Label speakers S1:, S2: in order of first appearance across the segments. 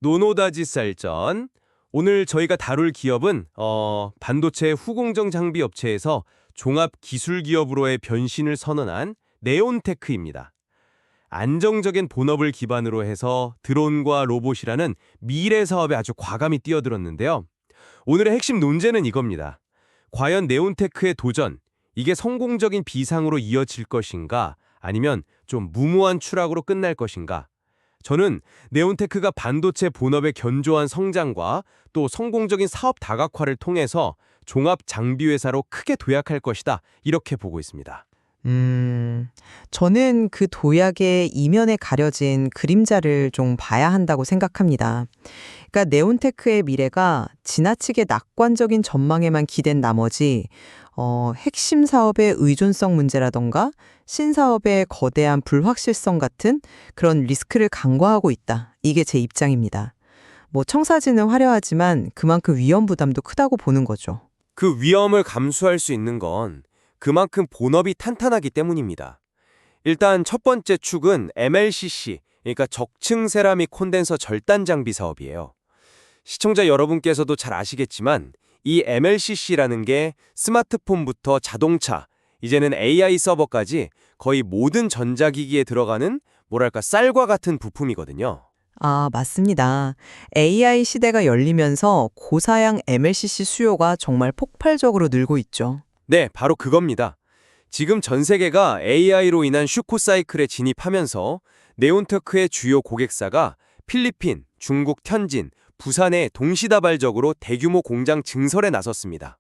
S1: 노노다지 쌀전. 오늘 저희가 다룰 기업은 반도체 후공정 장비 업체에서 종합 기술 기업으로의 변신을 선언한 네온테크입니다. 안정적인 본업을 기반으로 해서 드론과 로봇이라는 미래 사업에 아주 과감히 뛰어들었는데요. 오늘의 핵심 논제는 이겁니다. 과연 네온테크의 도전, 이게 성공적인 비상으로 이어질 것인가, 아니면 좀 무모한 추락으로 끝날 것인가? 저는 네온테크가 반도체 본업의 견조한 성장과 또 성공적인 사업 다각화를 통해서 종합 장비 회사로 크게 도약할 것이다, 이렇게 보고 있습니다.
S2: 저는 그 도약의 이면에 가려진 그림자를 좀 봐야 한다고 생각합니다. 그러니까 네온테크의 미래가 지나치게 낙관적인 전망에만 기댄 나머지 핵심 사업의 의존성 문제라던가 신사업의 거대한 불확실성 같은 그런 리스크를 간과하고 있다. 이게 제 입장입니다. 청사진은 화려하지만 그만큼 위험 부담도 크다고 보는 거죠.
S1: 그 위험을 감수할 수 있는 건 그만큼 본업이 탄탄하기 때문입니다. 일단 첫 번째 축은 MLCC, 그러니까 적층 세라믹 콘덴서 절단 장비 사업이에요. 시청자 여러분께서도 잘 아시겠지만 이 MLCC라는 게 스마트폰부터 자동차, 이제는 AI 서버까지 거의 모든 전자기기에 들어가는 쌀과 같은 부품이거든요.
S2: 아, 맞습니다. AI 시대가 열리면서 고사양 MLCC 수요가 정말 폭발적으로 늘고 있죠.
S1: 네, 바로 그겁니다. 지금 전 세계가 AI로 인한 슈퍼사이클에 진입하면서 네온테크의 주요 고객사가 필리핀, 중국 텐진, 부산에 동시다발적으로 대규모 공장 증설에 나섰습니다.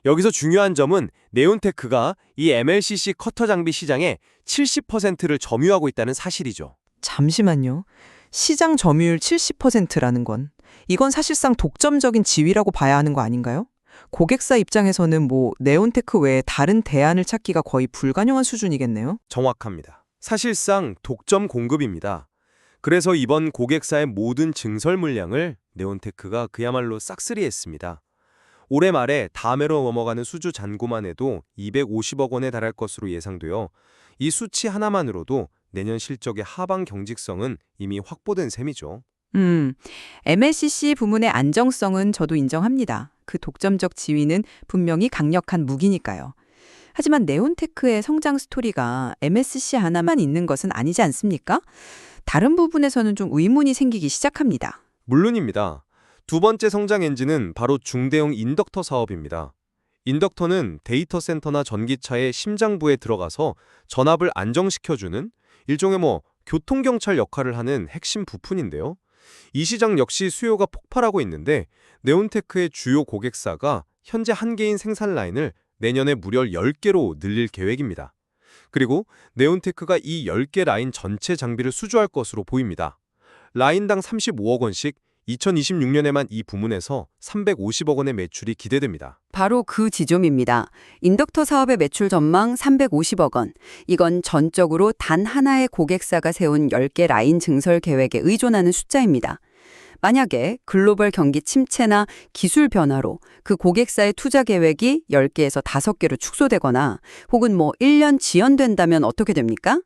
S1: 여기서 중요한 점은 네온테크가 이 MLCC 커터 장비 시장의 70%를 점유하고 있다는 사실이죠.
S2: 잠시만요. 시장 점유율 70%라는 건 이건 사실상 독점적인 지위라고 봐야 하는 거 아닌가요? 고객사 입장에서는 네온테크 외에 다른 대안을 찾기가 거의 불가능한 수준이겠네요.
S1: 정확합니다. 사실상 독점 공급입니다. 그래서 이번 고객사의 모든 증설 물량을 네온테크가 그야말로 싹쓸이했습니다. 올해 말에 다음해로 넘어가는 수주 잔고만 해도 250억 원에 달할 것으로 예상되어 이 수치 하나만으로도 내년 실적의 하방 경직성은 이미 확보된 셈이죠.
S2: MLCC 부문의 안정성은 저도 인정합니다. 그 독점적 지위는 분명히 강력한 무기니까요. 하지만 네온테크의 성장 스토리가 MLCC 하나만 있는 것은 아니지 않습니까? 다른 부분에서는 좀 의문이 생기기 시작합니다.
S1: 물론입니다. 두 번째 성장 엔진은 바로 중대형 인덕터 사업입니다. 인덕터는 데이터 센터나 전기차의 심장부에 들어가서 전압을 안정시켜주는 일종의 교통경찰 역할을 하는 핵심 부품인데요. 이 시장 역시 수요가 폭발하고 있는데 네온테크의 주요 고객사가 현재 한 개인 생산 라인을 내년에 무려 10개로 늘릴 계획입니다. 그리고 네온테크가 이 10개 라인 전체 장비를 수주할 것으로 보입니다. 라인당 35억 원씩 2026년에만 이 부문에서 350억 원의 매출이 기대됩니다.
S3: 바로 그 지점입니다. 인덕터 사업의 매출 전망 350억 원. 이건 전적으로 단 하나의 고객사가 세운 10개 라인 증설 계획에 의존하는 숫자입니다. 만약에 글로벌 경기 침체나 기술 변화로 그 고객사의 투자 계획이 10개에서 5개로 축소되거나 혹은 1년 지연된다면 어떻게 됩니까?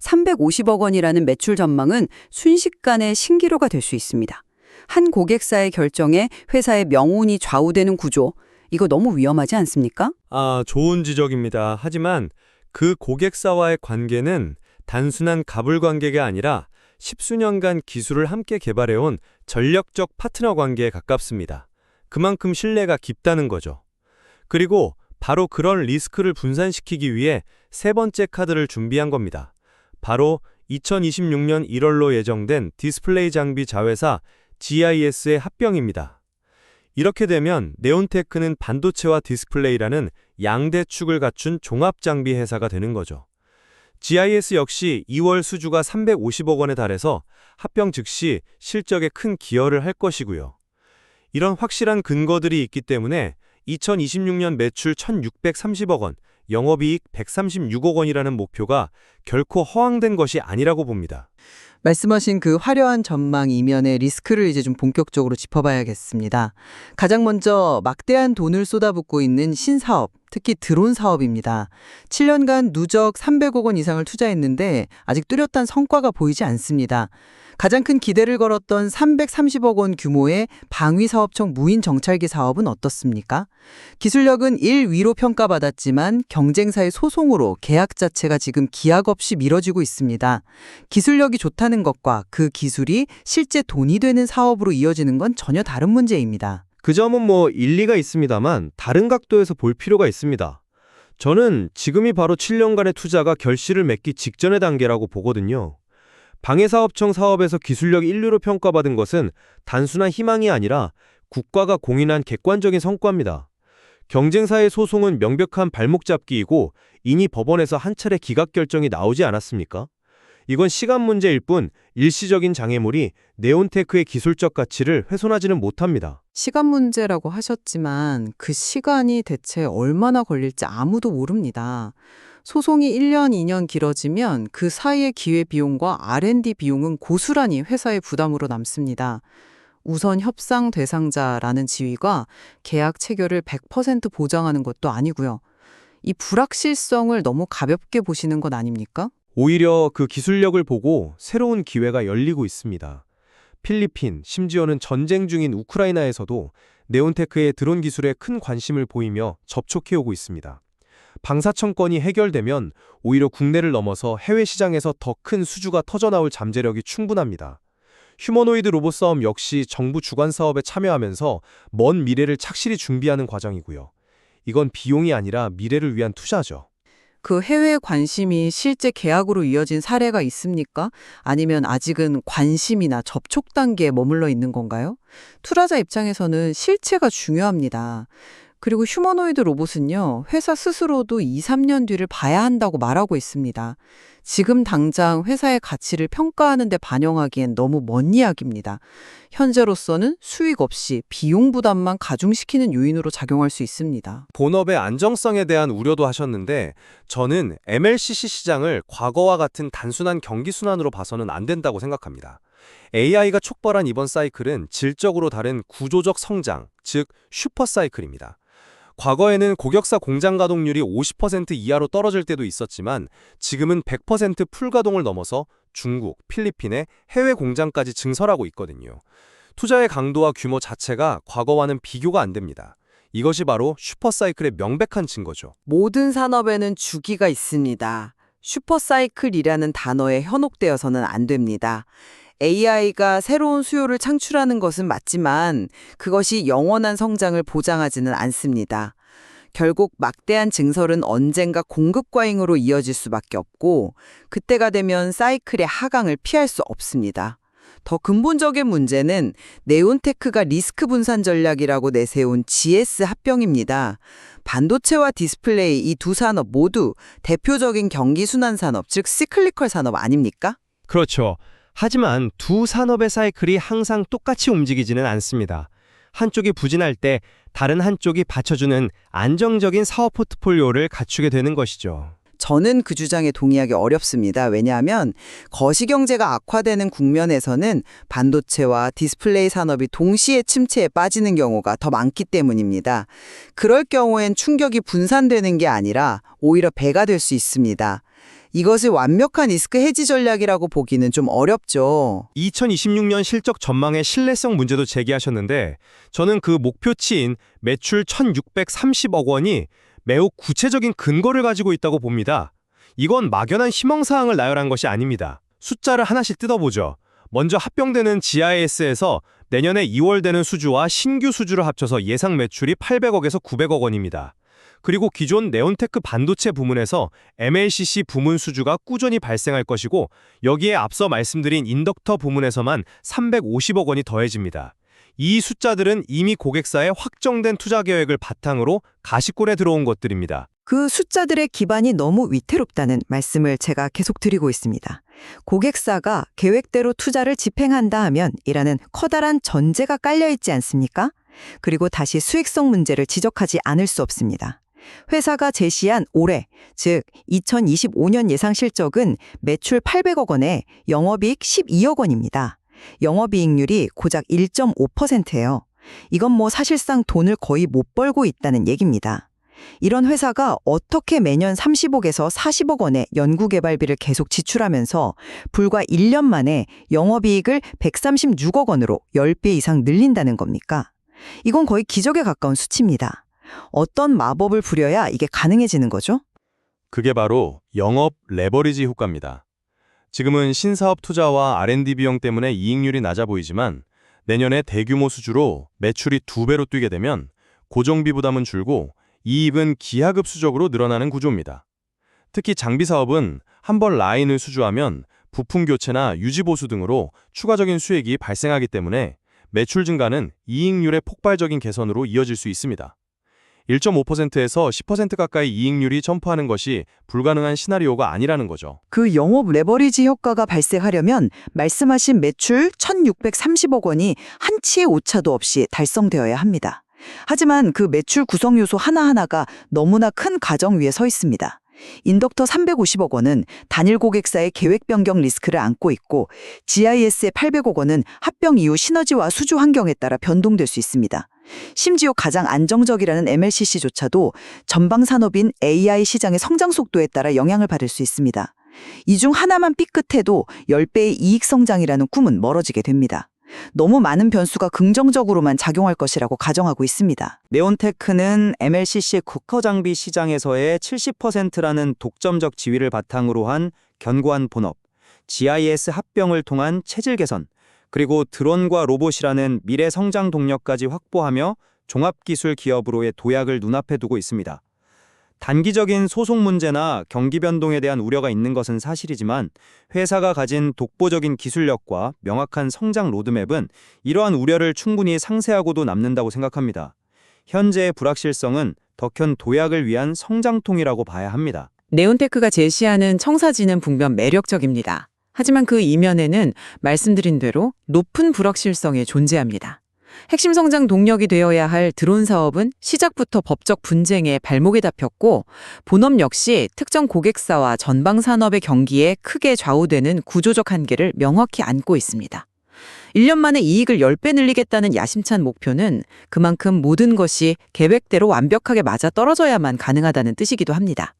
S3: 350억 원이라는 매출 전망은 순식간에 신기로가 될 수 있습니다. 한 고객사의 결정에 회사의 명운이 좌우되는 구조, 이거 너무 위험하지 않습니까?
S4: 좋은 지적입니다. 하지만 그 고객사와의 관계는 단순한 갑을 관계가 아니라 십수년간 기술을 함께 개발해온 전력적 파트너 관계에 가깝습니다. 그만큼 신뢰가 깊다는 거죠. 그리고 바로 그런 리스크를 분산시키기 위해 세 번째 카드를 준비한 겁니다. 바로 2026년 1월로 예정된 디스플레이 장비 자회사 GIS의 합병입니다. 이렇게 되면 네온테크는 반도체와 디스플레이라는 양대 축을 갖춘 종합장비 회사가 되는 거죠. GIS 역시 2월 수주가 350억 원에 달해서 합병 즉시 실적에 큰 기여를 할 것이고요. 이런 확실한 근거들이 있기 때문에 2026년 매출 1,630억 원, 영업이익 136억 원이라는 목표가 결코 허황된 것이 아니라고 봅니다.
S2: 말씀하신 그 화려한 전망 이면의 리스크를 이제 좀 본격적으로 짚어봐야겠습니다. 가장 먼저 막대한 돈을 쏟아붓고 있는 신사업, 특히 드론 사업입니다. 7년간 누적 300억 원 이상을 투자했는데 아직 뚜렷한 성과가 보이지 않습니다. 가장 큰 기대를 걸었던 330억 원 규모의 방위사업청 무인 정찰기 사업은 어떻습니까? 기술력은 1위로 평가받았지만 경쟁사의 소송으로 계약 자체가 지금 기약 없이 미뤄지고 있습니다. 기술력이 좋다는 것과 그 기술이 실제 돈이 되는 사업으로 이어지는 건 전혀 다른 문제입니다.
S5: 그 점은 뭐 일리가 있습니다만 다른 각도에서 볼 필요가 있습니다. 저는 지금이 바로 7년간의 투자가 결실을 맺기 직전의 단계라고 보거든요. 방해사업청 사업에서 기술력 1류로 평가받은 것은 단순한 희망이 아니라 국가가 공인한 객관적인 성과입니다. 경쟁사의 소송은 명백한 발목 잡기이고 이미 법원에서 한 차례 기각 결정이 나오지 않았습니까? 이건 시간 문제일 뿐 일시적인 장애물이 네온테크의 기술적 가치를 훼손하지는 못합니다.
S2: 시간 문제라고 하셨지만 그 시간이 대체 얼마나 걸릴지 아무도 모릅니다. 소송이 1년, 2년 길어지면 그 사이의 기회비용과 R&D 비용은 고스란히 회사의 부담으로 남습니다. 우선 협상 대상자라는 지위가 계약 체결을 100% 보장하는 것도 아니고요. 이 불확실성을 너무 가볍게 보시는 건 아닙니까?
S5: 오히려 그 기술력을 보고 새로운 기회가 열리고 있습니다. 필리핀, 심지어는 전쟁 중인 우크라이나에서도 네온테크의 드론 기술에 큰 관심을 보이며 접촉해오고 있습니다. 방사청건이 해결되면 오히려 국내를 넘어서 해외 시장에서 더 큰 수주가 터져나올 잠재력이 충분합니다. 휴머노이드 로봇 싸움 역시 정부 주관 사업에 참여하면서 먼 미래를 착실히 준비하는 과정이고요. 이건 비용이 아니라 미래를 위한 투자죠.
S2: 그 해외 관심이 실제 계약으로 이어진 사례가 있습니까? 아니면 아직은 관심이나 접촉 단계에 머물러 있는 건가요? 투자자 입장에서는 실체가 중요합니다. 그리고 휴머노이드 로봇은요, 회사 스스로도 2, 3년 뒤를 봐야 한다고 말하고 있습니다. 지금 당장 회사의 가치를 평가하는 데 반영하기엔 너무 먼 이야기입니다. 현재로서는 수익 없이 비용 부담만 가중시키는 요인으로 작용할 수 있습니다.
S1: 본업의 안정성에 대한 우려도 하셨는데 저는 MLCC 시장을 과거와 같은 단순한 경기 순환으로 봐서는 안 된다고 생각합니다. AI가 촉발한 이번 사이클은 질적으로 다른 구조적 성장, 즉 슈퍼사이클입니다. 과거에는 고객사 공장 가동률이 50% 이하로 떨어질 때도 있었지만 지금은 100% 풀가동을 넘어서 중국, 필리핀의 해외 공장까지 증설하고 있거든요. 투자의 강도와 규모 자체가 과거와는 비교가 안 됩니다. 이것이 바로 슈퍼사이클의 명백한 증거죠.
S6: 모든 산업에는 주기가 있습니다. 슈퍼사이클이라는 단어에 현혹되어서는 안 됩니다. AI가 새로운 수요를 창출하는 것은 맞지만 그것이 영원한 성장을 보장하지는 않습니다. 결국 막대한 증설은 언젠가 공급 과잉으로 이어질 수밖에 없고 그때가 되면 사이클의 하강을 피할 수 없습니다. 더 근본적인 문제는 네온테크가 리스크 분산 전략이라고 내세운 GS 합병입니다. 반도체와 디스플레이 이 두 산업 모두 대표적인 경기 순환 산업, 즉 시클리컬 산업 아닙니까?
S5: 그렇죠. 하지만 두 산업의 사이클이 항상 똑같이 움직이지는 않습니다. 한쪽이 부진할 때 다른 한쪽이 받쳐주는 안정적인 사업 포트폴리오를 갖추게 되는 것이죠.
S6: 저는 그 주장에 동의하기 어렵습니다. 왜냐하면 거시경제가 악화되는 국면에서는 반도체와 디스플레이 산업이 동시에 침체에 빠지는 경우가 더 많기 때문입니다. 그럴 경우엔 충격이 분산되는 게 아니라 오히려 배가 될 수 있습니다. 이것을 완벽한 리스크 해지 전략이라고 보기는 좀 어렵죠.
S5: 2026년 실적 전망의 신뢰성 문제도 제기하셨는데 저는 그 목표치인 매출 1,630억 원이 매우 구체적인 근거를 가지고 있다고 봅니다. 이건 막연한 희망사항을 나열한 것이 아닙니다. 숫자를 하나씩 뜯어보죠. 먼저 합병되는 GIS에서 내년에 2월 되는 수주와 신규 수주를 합쳐서 예상 매출이 800억에서 900억 원입니다. 그리고 기존 네온테크 반도체 부문에서 MLCC 부문 수주가 꾸준히 발생할 것이고 여기에 앞서 말씀드린 인덕터 부문에서만 350억 원이 더해집니다. 이 숫자들은 이미 고객사의 확정된 투자 계획을 바탕으로 가시권에 들어온 것들입니다.
S7: 그 숫자들의 기반이 너무 위태롭다는 말씀을 제가 계속 드리고 있습니다. 고객사가 계획대로 투자를 집행한다 하면 이라는 커다란 전제가 깔려있지 않습니까? 그리고 다시 수익성 문제를 지적하지 않을 수 없습니다. 회사가 제시한 올해, 즉 2025년 예상 실적은 매출 800억 원에 영업이익 12억 원입니다. 영업이익률이 고작 1.5%예요. 이건 뭐 사실상 돈을 거의 못 벌고 있다는 얘기입니다. 이런 회사가 어떻게 매년 30억에서 40억 원의 연구개발비를 계속 지출하면서 불과 1년 만에 영업이익을 136억 원으로 10배 이상 늘린다는 겁니까? 이건 거의 기적에 가까운 수치입니다. 어떤 마법을 부려야 이게 가능해지는 거죠?
S1: 그게 바로 영업 레버리지 효과입니다. 지금은 신사업 투자와 R&D 비용 때문에 이익률이 낮아 보이지만 내년에 대규모 수주로 매출이 2배로 뛰게 되면 고정비 부담은 줄고 이익은 기하급수적으로 늘어나는 구조입니다. 특히 장비 사업은 한 번 라인을 수주하면 부품 교체나 유지 보수 등으로 추가적인 수익이 발생하기 때문에 매출 증가는 이익률의 폭발적인 개선으로 이어질 수 있습니다. 1.5%에서 10% 가까이 이익률이 점프하는 것이 불가능한 시나리오가 아니라는 거죠.
S7: 그 영업 레버리지 효과가 발생하려면 말씀하신 매출 1,630억 원이 한치의 오차도 없이 달성되어야 합니다. 하지만 그 매출 구성 요소 하나하나가 너무나 큰 가정 위에 서 있습니다. 인덕터 350억 원은 단일 고객사의 계획 변경 리스크를 안고 있고 GIS의 800억 원은 합병 이후 시너지와 수주 환경에 따라 변동될 수 있습니다. 심지어 가장 안정적이라는 MLCC조차도 전방 산업인 AI 시장의 성장 속도에 따라 영향을 받을 수 있습니다. 이 중 하나만 삐끗해도 10배의 이익 성장이라는 꿈은 멀어지게 됩니다. 너무 많은 변수가 긍정적으로만 작용할 것이라고 가정하고 있습니다.
S5: 네온테크는 MLCC 국허 장비 시장에서의 70%라는 독점적 지위를 바탕으로 한 견고한 본업, GIS 합병을 통한 체질 개선, 그리고 드론과 로봇이라는 미래 성장 동력까지 확보하며 종합기술 기업으로의 도약을 눈앞에 두고 있습니다. 단기적인 소송 문제나 경기 변동에 대한 우려가 있는 것은 사실이지만 회사가 가진 독보적인 기술력과 명확한 성장 로드맵은 이러한 우려를 충분히 상쇄하고도 남는다고 생각합니다. 현재의 불확실성은 더 큰 도약을 위한 성장통이라고 봐야 합니다.
S2: 네온테크가 제시하는 청사진은 분명 매력적입니다. 하지만 그 이면에는 말씀드린 대로 높은 불확실성이 존재합니다. 핵심 성장 동력이 되어야 할 드론 사업은 시작부터 법적 분쟁에 발목이 잡혔고 본업 역시 특정 고객사와 전방 산업의 경기에 크게 좌우되는 구조적 한계를 명확히 안고 있습니다. 1년 만에 이익을 10배 늘리겠다는 야심찬 목표는 그만큼 모든 것이 계획대로 완벽하게 맞아떨어져야만 가능하다는 뜻이기도 합니다.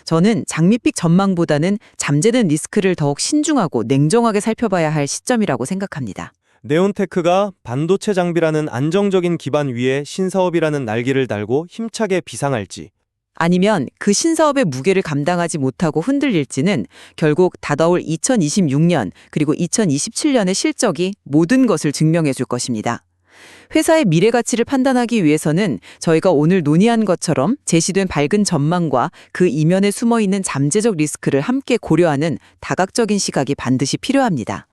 S2: 저는 장밋빛 전망보다는 잠재된 리스크를 더욱 신중하고 냉정하게 살펴봐야 할 시점이라고 생각합니다.
S1: 네온테크가 반도체 장비라는 안정적인 기반 위에 신사업이라는 날개를 달고 힘차게 비상할지,
S2: 아니면 그 신사업의 무게를 감당하지 못하고 흔들릴지는 결국 다가올 2026년 그리고 2027년의 실적이 모든 것을 증명해 줄 것입니다. 회사의 미래 가치를 판단하기 위해서는 저희가 오늘 논의한 것처럼 제시된 밝은 전망과 그 이면에 숨어 있는 잠재적 리스크를 함께 고려하는 다각적인 시각이 반드시 필요합니다.